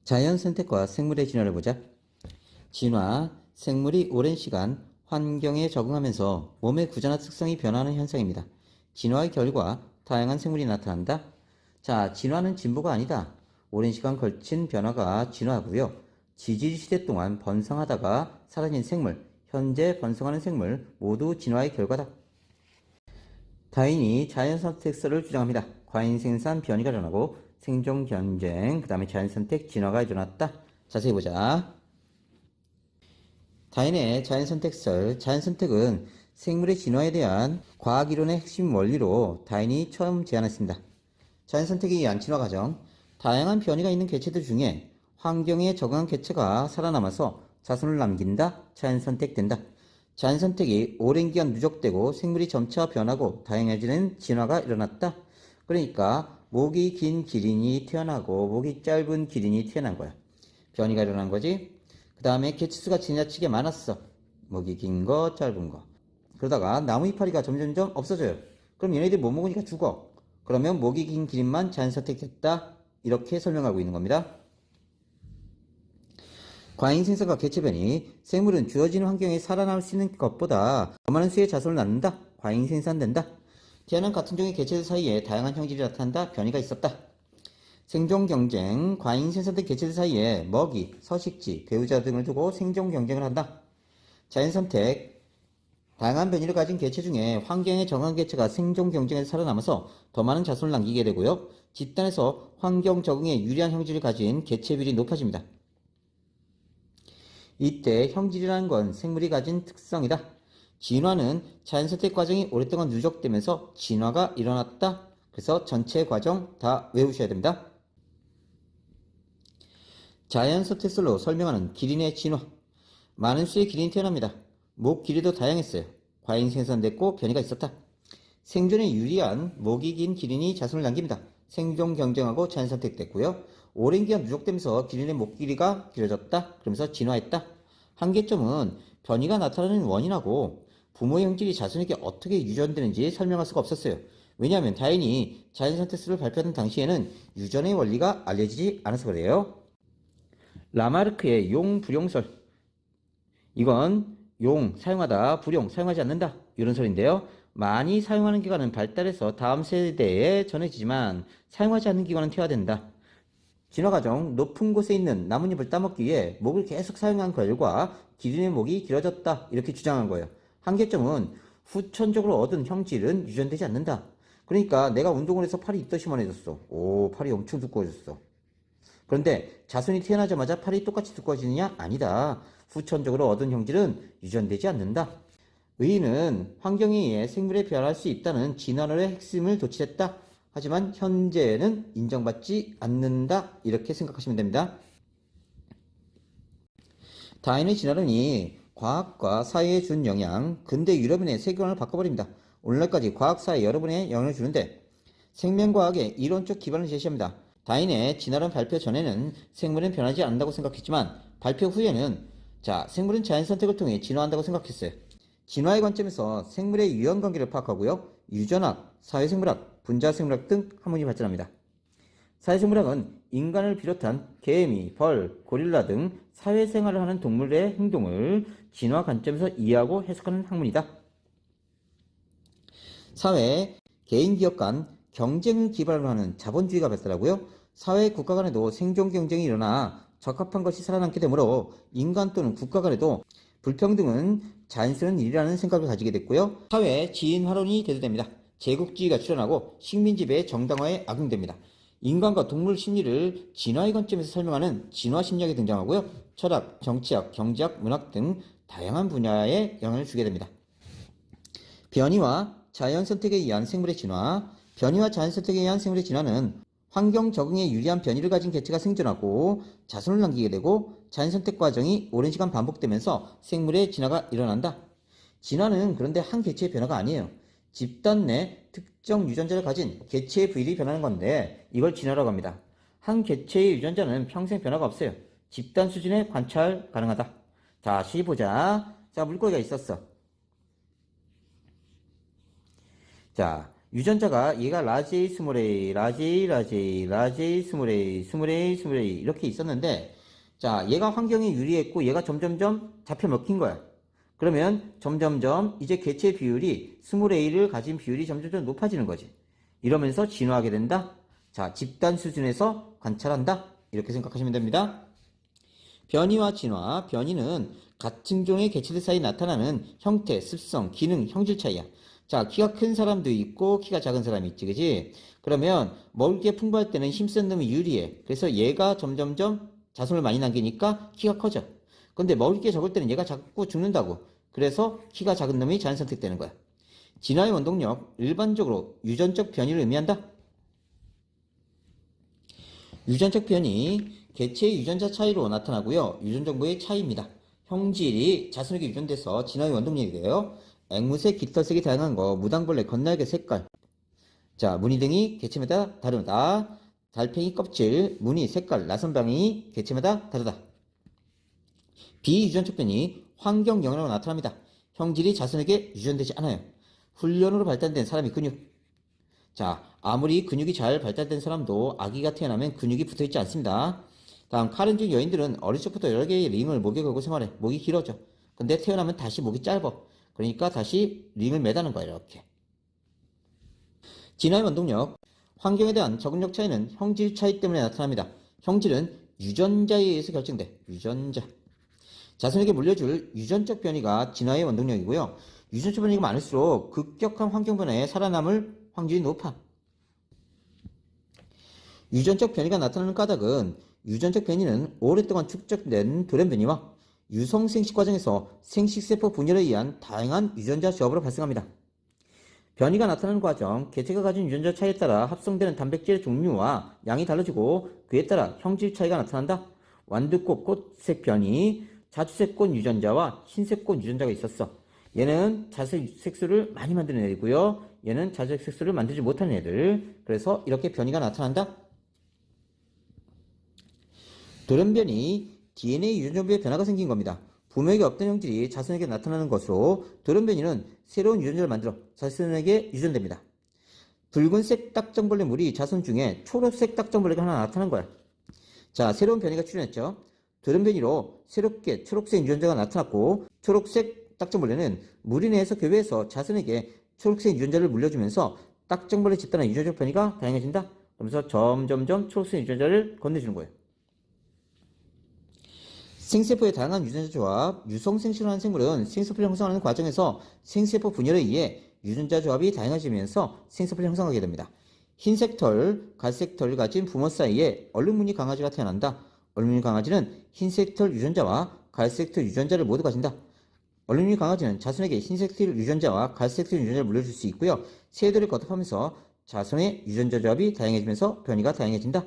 자연 선택과 생물의 진화를 보자. 진화, 생물이 오랜 시간 환경에 적응하면서 몸의 구조나 특성이 변하는 현상입니다. 진화의 결과 다양한 생물이 나타난다. 자, 진화는 진보가 아니다. 오랜 시간 걸친 변화가 진화하고요. 지질시대 동안 번성하다가 사라진 생물, 현재 번성하는 생물 모두 진화의 결과다. 다윈이 자연선택설을 주장합니다. 과잉생산, 변이가 일어나고 생존 경쟁, 그 다음에 자연선택, 진화가 일어났다. 자세히 보자. 다윈의 자연선택설, 자연선택은 생물의 진화에 대한 과학이론의 핵심 원리로 다윈이 처음 제안했습니다. 자연선택에 의한 진화 과정, 다양한 변이가 있는 개체들 중에 환경에 적응한 개체가 살아남아서 자손을 남긴다, 자연선택된다. 자연선택이 오랜 기간 누적되고 생물이 점차 변하고 다양해지는 진화가 일어났다. 그러니까 목이 긴 기린이 태어나고 목이 짧은 기린이 태어난 거야. 변이가 일어난 거지. 그 다음에 개체수가 지나치게 많았어. 목이 긴 거, 짧은 거. 그러다가 나무 이파리가 점점점 없어져요. 그럼 얘네들이 못 먹으니까 죽어. 그러면 목이 긴 기린만 자연선택했다. 이렇게 설명하고 있는 겁니다. 과잉생산과 개체변이, 생물은 주어진 환경에 살아남을 수 있는 것보다 더 많은 수의 자손을 낳는다. 과잉생산된다. 태어난 같은 종의 개체들 사이에 다양한 형질이 나타난다. 변이가 있었다. 생존 경쟁, 과잉생산된 개체들 사이에 먹이, 서식지, 배우자 등을 두고 생존 경쟁을 한다. 자연선택, 다양한 변이를 가진 개체 중에 환경에 적응한 개체가 생존 경쟁에서 살아남아서 더 많은 자손을 남기게 되고요. 집단에서 환경 적응에 유리한 형질을 가진 개체 비율이 높아집니다. 이때 형질이라는 건 생물이 가진 특성이다. 진화는 자연선택 과정이 오랫동안 누적되면서 진화가 일어났다. 그래서 전체 과정 다 외우셔야 됩니다. 자연선택설로 설명하는 기린의 진화. 많은 수의 기린이 태어납니다. 목 길이도 다양했어요. 과잉 생산됐고 변이가 있었다. 생존에 유리한 목이 긴 기린이 자손을 남깁니다. 생존 경쟁하고 자연선택됐고요. 오랜 기간 누적되면서 기린의 목 길이가 길어졌다. 그러면서 진화했다. 한계점은 변이가 나타나는 원인하고 부모의 형질이 자손에게 어떻게 유전되는지 설명할 수가 없었어요. 왜냐하면 다윈이 자연선택설을 발표하던 당시에는 유전의 원리가 알려지지 않아서 그래요. 라마르크의 용 불용설. 이건 용 사용하다, 불용 사용하지 않는다. 이런 설인데요. 많이 사용하는 기관은 발달해서 다음 세대에 전해지지만 사용하지 않는 기관은 퇴화된다. 진화과정 높은 곳에 있는 나뭇잎을 따먹기 위해 목을 계속 사용한 결과 기린의 목이 길어졌다. 이렇게 주장한 거예요. 한계점은 후천적으로 얻은 형질은 유전되지 않는다. 그러니까 내가 운동을 해서 팔이 입덧이만해졌어. 오, 팔이 엄청 두꺼워졌어. 그런데 자손이 태어나자마자 팔이 똑같이 두꺼워지느냐? 아니다. 후천적으로 얻은 형질은 유전되지 않는다. 의인은 환경에 의해 생물에 변할 수 있다는 진화론의 핵심을 도출했다. 하지만 현재는 인정받지 않는다. 이렇게 생각하시면 됩니다. 다윈의 진화론이 과학과 사회에 준 영향, 근대 유럽인의 세계관을 바꿔버립니다. 오늘날까지 과학사에 여러분의 영향을 주는데 생명과학의 이론적 기반을 제시합니다. 다윈의 진화론 발표 전에는 생물은 변하지 않는다고 생각했지만 발표 후에는 생물은 자연선택을 통해 진화한다고 생각했어요. 진화의 관점에서 생물의 유형관계를 파악하고요. 유전학, 사회생물학, 분자생물학 등 학문이 발전합니다. 사회생물학은 인간을 비롯한 개미, 벌, 고릴라 등 사회생활을 하는 동물의 행동을 진화 관점에서 이해하고 해석하는 학문이다. 사회, 개인 기업 간 경쟁을 기반으로 하는 자본주의가 발달하고요. 사회 국가 간에도 생존 경쟁이 일어나 적합한 것이 살아남게 되므로 인간 또는 국가 간에도 불평등은 자연스러운 일이라는 생각을 가지게 됐고요. 사회 지인화론이 대두됩니다. 제국주의가 출현하고 식민지배의 정당화에 악용됩니다. 인간과 동물 심리를 진화의 관점에서 설명하는 진화심리학이 등장하고요. 철학, 정치학, 경제학, 문학 등 다양한 분야에 영향을 주게 됩니다. 변이와 자연선택에 의한 생물의 진화. 변이와 자연선택에 의한 생물의 진화는 환경 적응에 유리한 변이를 가진 개체가 생존하고 자손을 남기게 되고 자연선택 과정이 오랜 시간 반복되면서 생물의 진화가 일어난다. 진화는 그런데 한 개체의 변화가 아니에요. 집단 내 특정 유전자를 가진 개체의 부일이 변하는 건데 이걸 진화라고 합니다. 한 개체의 유전자는 평생 변화가 없어요. 집단 수준의 관찰 가능하다. 다시 보자. 물고기가 있었어. 유전자가 얘가 라지 A, 스몰 a, 라지 A, 라지 A, 라지 A, 스몰 a, 스몰 a, 스몰 a 이렇게 있었는데 자, 얘가 환경에 유리했고 얘가 점점점 잡혀 먹힌 거야. 그러면 점점점 이제 개체 비율이 스몰 a를 가진 비율이 점점점 높아지는 거지. 이러면서 진화하게 된다. 자, 집단 수준에서 관찰한다. 이렇게 생각하시면 됩니다. 변이와 진화. 변이는 같은 종의 개체들 사이 나타나는 형태, 습성, 기능, 형질 차이야. 자, 키가 큰 사람도 있고 키가 작은 사람이 있지, 그지? 그러면 먹을 게 풍부할 때는 힘센 놈이 유리해. 그래서 얘가 점점점 자손을 많이 남기니까 키가 커져. 근데 먹을 게 적을 때는 얘가 자꾸 죽는다고. 그래서 키가 작은 놈이 자연 선택되는 거야. 진화의 원동력, 일반적으로 유전적 변이를 의미한다. 유전적 변이, 개체의 유전자 차이로 나타나고요. 유전 정보의 차이입니다. 형질이 자손에게 유전돼서 진화의 원동력이 돼요. 앵무새 깃털색이 다양한 거, 무당벌레 겉날개 색깔. 자, 무늬 등이 개체마다 다르다. 달팽이 껍질, 무늬, 색깔, 나선방이 개체마다 다르다. 비유전적 변이, 환경 영향으로 나타납니다. 형질이 자손에게 유전되지 않아요. 훈련으로 발달된 사람의 근육. 자, 아무리 근육이 잘 발달된 사람도 아기가 태어나면 근육이 붙어있지 않습니다. 다음, 카렌족 여인들은 어릴 적부터 여러 개의 링을 목에 걸고 생활해. 목이 길어져. 근데 태어나면 다시 목이 짧아. 그러니까 다시 링을 매다는 거야, 이렇게. 진화의 원동력. 환경에 대한 적응력 차이는 형질 차이 때문에 나타납니다. 형질은 유전자에 의해서 결정돼. 유전자. 자손에게 물려줄 유전적 변이가 진화의 원동력이고요. 유전적 변이가 많을수록 급격한 환경 변화에 살아남을 확률이 높아. 유전적 변이가 나타나는 까닭은 유전적 변이는 오랫동안 축적된 돌연 변이와 유성 생식 과정에서 생식세포 분열에 의한 다양한 유전자 조합으로 발생합니다. 변이가 나타나는 과정, 개체가 가진 유전자 차이에 따라 합성되는 단백질의 종류와 양이 달라지고 그에 따라 형질 차이가 나타난다. 완두꽃 꽃색 변이, 자주색꽃 유전자와 흰색꽃 유전자가 있었어. 얘는 자색 색소를 많이 만드는 애이고요. 얘는 자색 색소를 만들지 못하는 애들. 그래서 이렇게 변이가 나타난다. 돌연변이, DNA 유전자부에 변화가 생긴 겁니다. 부모에게 없던 형질이 자손에게 나타나는 것으로 돌연변이는 새로운 유전자를 만들어 자손에게 유전됩니다. 붉은색 딱정벌레 물이 자손 중에 초록색 딱정벌레가 하나 나타난 거야. 자, 새로운 변이가 출현했죠. 돌연변이로 새롭게 초록색 유전자가 나타났고 초록색 딱정벌레는 무리 내에서 교배해서 자손에게 초록색 유전자를 물려주면서 딱정벌레 집단의 유전적 변이가 다양해진다. 그러면서 점점점 초록색 유전자를 건네주는 거예요. 생세포의 다양한 유전자 조합, 유성생식을 하는 생물은 생세포를 형성하는 과정에서 생세포 분열에 의해 유전자 조합이 다양해지면서 생세포를 형성하게 됩니다. 흰색 털, 갈색 털을 가진 부모 사이에 얼룩무늬 강아지가 태어난다. 얼룩무늬 강아지는 흰색 털 유전자와 갈색 털 유전자를 모두 가진다. 얼룩무늬 강아지는 자손에게 흰색 털 유전자와 갈색 털 유전자를 물려줄 수 있고요. 세대를 거듭하면서 자손의 유전자 조합이 다양해지면서 변이가 다양해진다.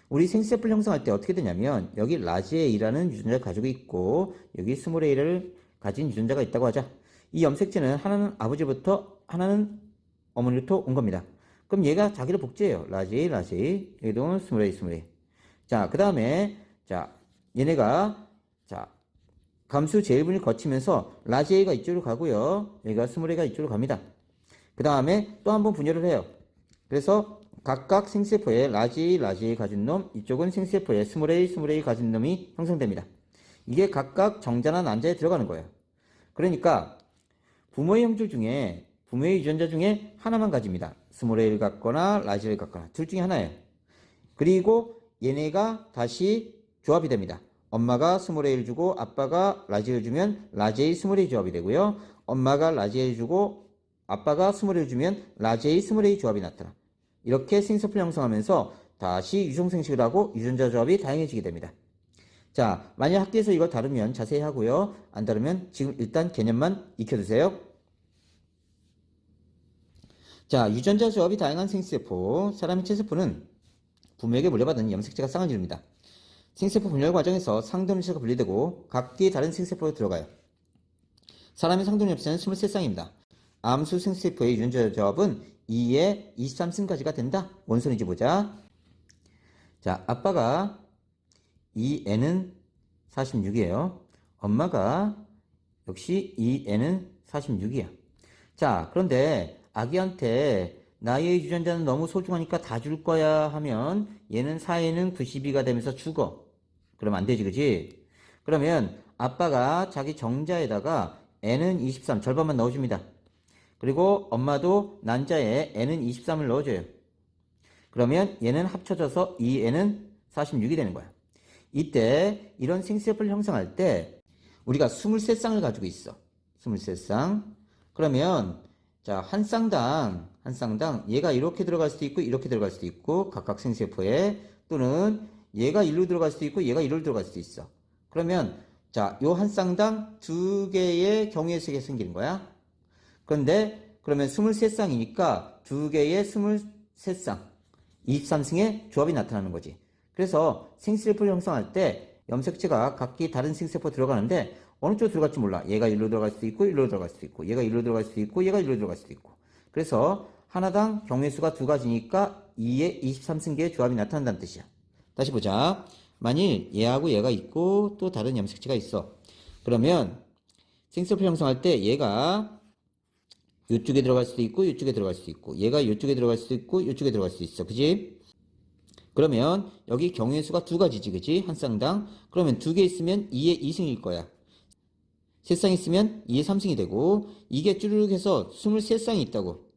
우리 생세포를 형성할 때 어떻게 되냐면 여기 라지 A라는 유전자를 가지고 있고 여기 스몰 a를 가진 유전자가 있다고 하자. 이 염색체는 하나는 아버지부터 하나는 어머니로부터 온 겁니다. 그럼 얘가 자기를 복제해요. 라지 A, 라지 A. 여기도 스몰 a, 스몰 a. 자, 그 다음에 자 얘네가 자 감수 제일분을 거치면서 라지 A가 이쪽으로 가고요. 여기가 스몰 a가 이쪽으로 갑니다. 그 다음에 또 한 번 분열을 해요. 그래서 각각 생세포에 라지 A 가진 놈, 이쪽은 생세포에 스몰 A 가진 놈이 형성됩니다. 이게 각각 정자나 난자에 들어가는 거예요. 그러니까 부모의 형질 중에 부모의 유전자 중에 하나만 가집니다. 스몰 A를 갖거나 라지 A를 갖거나 둘 중에 하나예요. 그리고 얘네가 다시 조합이 됩니다. 엄마가 스몰 A를 주고 아빠가 라지 A를 주면 라지 A 스몰 A 조합이 되고요. 엄마가 라지 A를 주고 아빠가 스몰 A를 주면 라지 A 스몰 A 조합이 나타나. 이렇게 생세포를 형성하면서 다시 유성생식을 하고 유전자 조합이 다양해지게 됩니다. 자, 만약 학교에서 이걸 다루면 자세히 하고요. 안 다루면 지금 일단 개념만 익혀두세요. 자, 유전자 조합이 다양한 생세포, 사람의 체세포는 부모에게 물려받은 염색체가 쌍을 이룹니다. 생세포 분열 과정에서 상돈엽체가 분리되고 각기 다른 생세포로 들어가요. 사람의 상돈엽체는 23쌍입니다. 암수 생세포의 유전자 조합은 2에 23승까지가 된다. 뭔 소리인지 보자. 자, 아빠가 2n은 46이에요. 엄마가 역시 2n은 46이야. 자, 그런데 아기한테 나의 유전자는 너무 소중하니까 다 줄 거야 하면 얘는 4에는 92가 되면서 죽어. 그러면 안 되지, 그지? 그러면 아빠가 자기 정자에다가 n은 23 절반만 넣어줍니다. 그리고 엄마도 난자에 n은 23을 넣어줘요. 그러면 얘는 합쳐져서 2n은 46이 되는 거야. 이때 이런 생세포를 형성할 때 우리가 23쌍을 가지고 있어. 23쌍. 그러면 자, 한 쌍당 얘가 이렇게 들어갈 수도 있고 이렇게 들어갈 수도 있고 각각 생세포에 또는 얘가 1로 들어갈 수도 있고 얘가 1로 들어갈 수도 있어. 그러면 자, 요 한 쌍당 두 개의 경우의 수가 생기는 거야. 그런데 그러면 23쌍이니까 두 개의 23쌍 23승의 조합이 나타나는 거지. 그래서 생세포를 형성할 때 염색체가 각기 다른 생세포 들어가는데 어느 쪽으로 들어갈지 몰라. 얘가 1로 들어갈 수도 있고 1로 들어갈 수도 있고 얘가 1로 들어갈 수도 있고 얘가 1로 들어갈 수도 있고. 그래서 하나당 경우의 수가 두 가지니까 2의 23승계의 조합이 나타난다는 뜻이야. 다시 보자. 만일 얘하고 얘가 있고 또 다른 염색체가 있어. 그러면 생세포 형성할 때 얘가 이쪽에 들어갈 수도 있고 이쪽에 들어갈 수도 있고 얘가 이쪽에 들어갈 수도 있고 이쪽에 들어갈 수도 있어. 그지? 그러면 여기 경우의 수가 두 가지지. 그지? 한 쌍당. 그러면 두 개 있으면 2의 2승일 거야. 세 쌍 있으면 2의 3승이 되고 이게 쭈르륵 해서 23쌍이 있다고.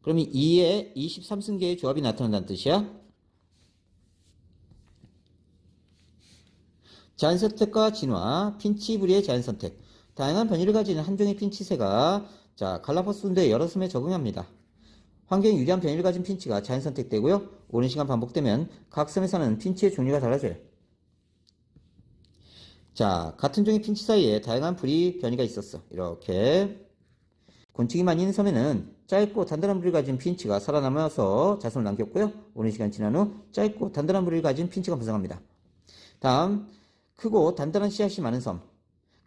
그러면 2의 23승계의 조합이 나타난다는 뜻이야. 자연선택과 진화, 핀치부리의 자연선택. 다양한 변이를 가지는 한 종의 핀치새가 자, 갈라파고스 군도의 여러 섬에 적응합니다. 환경에 유리한 변이를 가진 핀치가 자연선택되고요. 오랜 시간 반복되면 각 섬에 사는 핀치의 종류가 달라져요. 자, 같은 종의 핀치 사이에 다양한 부리 변이가 있었어. 이렇게. 곤충이 많이 있는 섬에는 짧고 단단한 부리를 가진 핀치가 살아남아서 자손을 남겼고요. 오랜 시간 지난 후 짧고 단단한 부리를 가진 핀치가 번성합니다. 다음, 크고 단단한 씨앗이 많은 섬.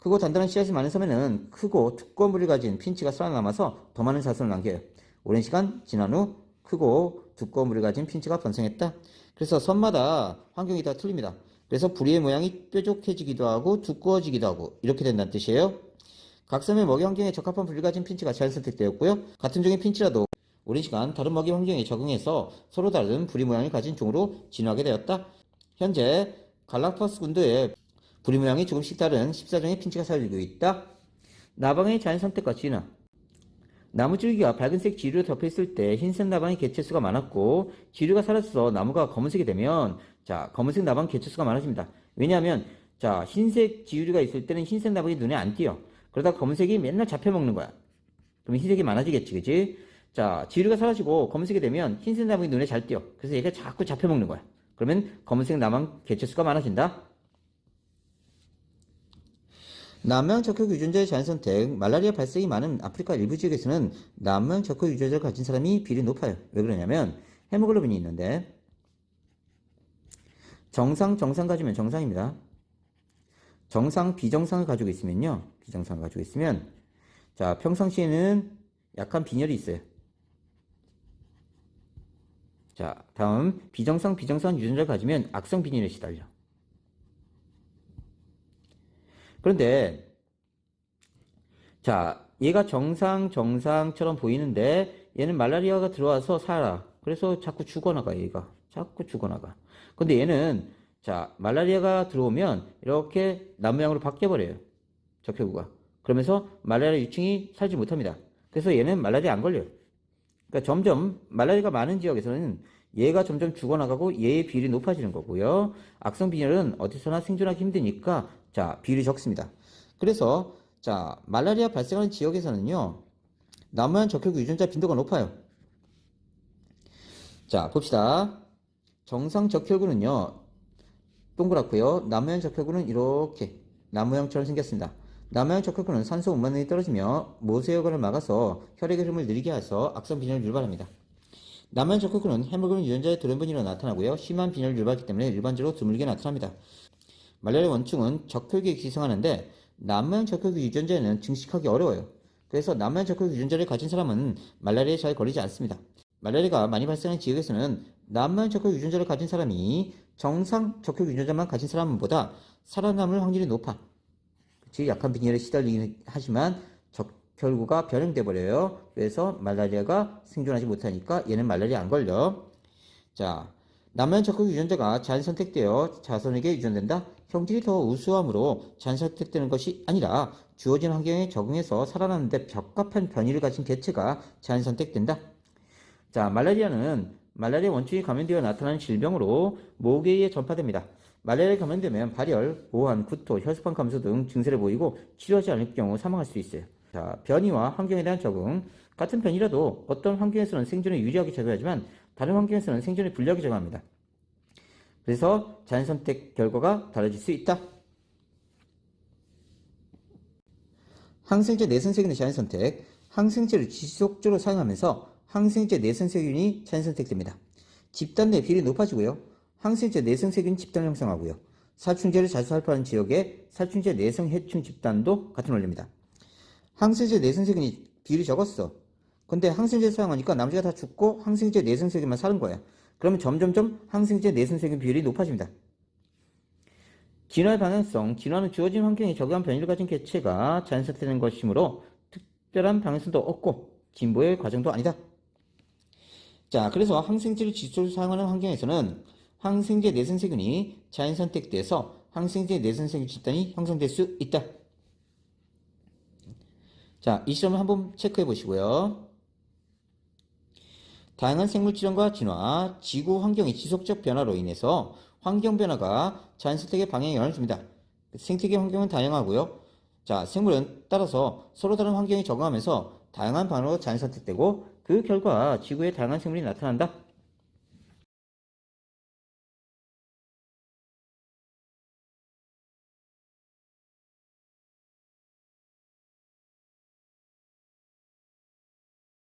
크고 단단한 씨앗이 많은 섬에는 크고 두꺼운 부리를 가진 핀치가 살아남아서 더 많은 자손을 남겨요. 오랜 시간 지난 후 크고 두꺼운 부리를 가진 핀치가 번성했다. 그래서 섬마다 환경이 다 틀립니다. 그래서 부리의 모양이 뾰족해지기도 하고 두꺼워지기도 하고 이렇게 된다는 뜻이에요. 각 섬의 먹이 환경에 적합한 부리를 가진 핀치가 잘 선택되었고요. 같은 종의 핀치라도 오랜 시간 다른 먹이 환경에 적응해서 서로 다른 부리 모양을 가진 종으로 진화하게 되었다. 현재 갈라파고스 군도에 부리 모양이 조금씩 다른 14종의 핀치가 살고 있다. 나방의 자연선택과 진화. 나무줄기가 밝은색 지류로 덮여있을 때 흰색 나방의 개체수가 많았고 지류가 사라져서 나무가 검은색이 되면 자, 검은색 나방 개체수가 많아집니다. 왜냐하면 자, 흰색 지류가 있을 때는 흰색 나방이 눈에 안 띄어. 그러다 검은색이 맨날 잡혀먹는 거야. 그럼 흰색이 많아지겠지, 그치? 자, 지류가 사라지고 검은색이 되면 흰색 나방이 눈에 잘 띄어. 그래서 얘가 자꾸 잡혀먹는 거야. 그러면 검은색 나방 개체수가 많아진다. 남양 적혈 유전자의 자연선택. 말라리아 발생이 많은 아프리카 일부 지역에서는 남양 적혈 유전자를 가진 사람이 비율이 높아요. 왜 그러냐면 헤모글로빈이 있는데 정상 가지면 정상입니다. 정상 비정상을 가지고 있으면요. 비정상을 가지고 있으면 자, 평상시에는 약한 빈혈이 있어요. 자, 다음 비정상 유전자를 가지면 악성 빈혈에 시달려. 그런데 자, 얘가 정상처럼 보이는데 얘는 말라리아가 들어와서 살아. 그래서 자꾸 죽어나가. 얘가 자꾸 죽어나가. 근데 얘는 자, 말라리아가 들어오면 이렇게 나무양으로 바뀌어버려요. 적혈구가. 그러면서 말라리아 유충이 살지 못합니다. 그래서 얘는 말라리아 안 걸려요. 그러니까 점점 말라리아가 많은 지역에서는 얘가 점점 죽어나가고 얘의 비율이 높아지는 거고요. 악성 빈혈은 어디서나 생존하기 힘드니까 자, 비율이 적습니다. 그래서 자, 말라리아 발생하는 지역에서는요. 나무양 적혈구 유전자 빈도가 높아요. 자, 봅시다. 정상 적혈구는요. 동그랗고요. 나무양 적혈구는 이렇게 나무양처럼 생겼습니다. 나무양 적혈구는 산소 운반능이 떨어지며 모세혈관을 막아서 혈액의 흐름을 느리게 해서 악성 빈혈을 유발합니다. 나무양 적혈구는 헤모글로빈 유전자의 돌연변이로 나타나고요. 심한 빈혈을 유발하기 때문에 일반적으로 드물게 나타납니다. 말라리아 원충은 적혈구에 기생하는데 남양 적혈구 유전자에는 증식하기 어려워요. 그래서 남양 적혈구 유전자를 가진 사람은 말라리아에 잘 걸리지 않습니다. 말라리아가 많이 발생하는 지역에서는 남양 적혈구 유전자를 가진 사람이 정상 적혈구 유전자만 가진 사람보다 살아남을 확률이 높아. 그치? 약한 빈혈에 시달리긴 하지만 결구가 변형돼 버려요. 그래서 말라리아가 생존하지 못하니까 얘는 말라리아 안 걸려. 자, 남면 적극 유전자가 자연 선택되어 자손에게 유전된다. 형질이 더 우수함으로 자연 선택되는 것이 아니라 주어진 환경에 적응해서 살아남는데 적합한 변이를 가진 개체가 자연 선택된다. 자, 말라리아 원충이 감염되어 나타나는 질병으로 모기에 의해 전파됩니다. 말라리아에 감염되면 발열, 오한, 구토, 혈소판 감소 등 증세를 보이고 치료하지 않을 경우 사망할 수 있어요. 자, 변이와 환경에 대한 적응. 같은 변이라도 어떤 환경에서는 생존에 유리하게 작용하지만 다른 환경에서는 생존에 불리하게 작용합니다. 그래서 자연 선택 결과가 달라질 수 있다. 항생제 내선세균의 자연 선택. 항생제를 지속적으로 사용하면서 항생제 내선세균이 자연 선택됩니다. 집단 내 비율이 높아지고요. 항생제 내성세균 집단을 형성하고요. 살충제를 자주 살포하는 지역에 살충제 내성 해충 집단도 같은 원리입니다. 항생제 내성세균이 비율이 적었어. 근데 항생제 사용하니까 나머지가 다 죽고 항생제 내성세균만 사는 거야. 그러면 점점점 항생제 내성세균 비율이 높아집니다. 진화의 방향성. 진화는 주어진 환경에 적용한 변이를 가진 개체가 자연 선택되는 것이므로 특별한 방향성도 없고 진보의 과정도 아니다. 자, 그래서 항생제를 지속적으로 사용하는 환경에서는 항생제 내성세균이 자연 선택돼서 항생제 내성세균 집단이 형성될 수 있다. 자, 이 실험을 한번 체크해 보시고요. 다양한 생물 질환과 진화, 지구 환경의 지속적 변화로 인해서 환경 변화가 자연 선택의 방향에 영향을 줍니다. 생태계 환경은 다양하고요. 자, 생물은 따라서 서로 다른 환경에 적응하면서 다양한 방향으로 자연 선택되고 그 결과 지구에 다양한 생물이 나타난다.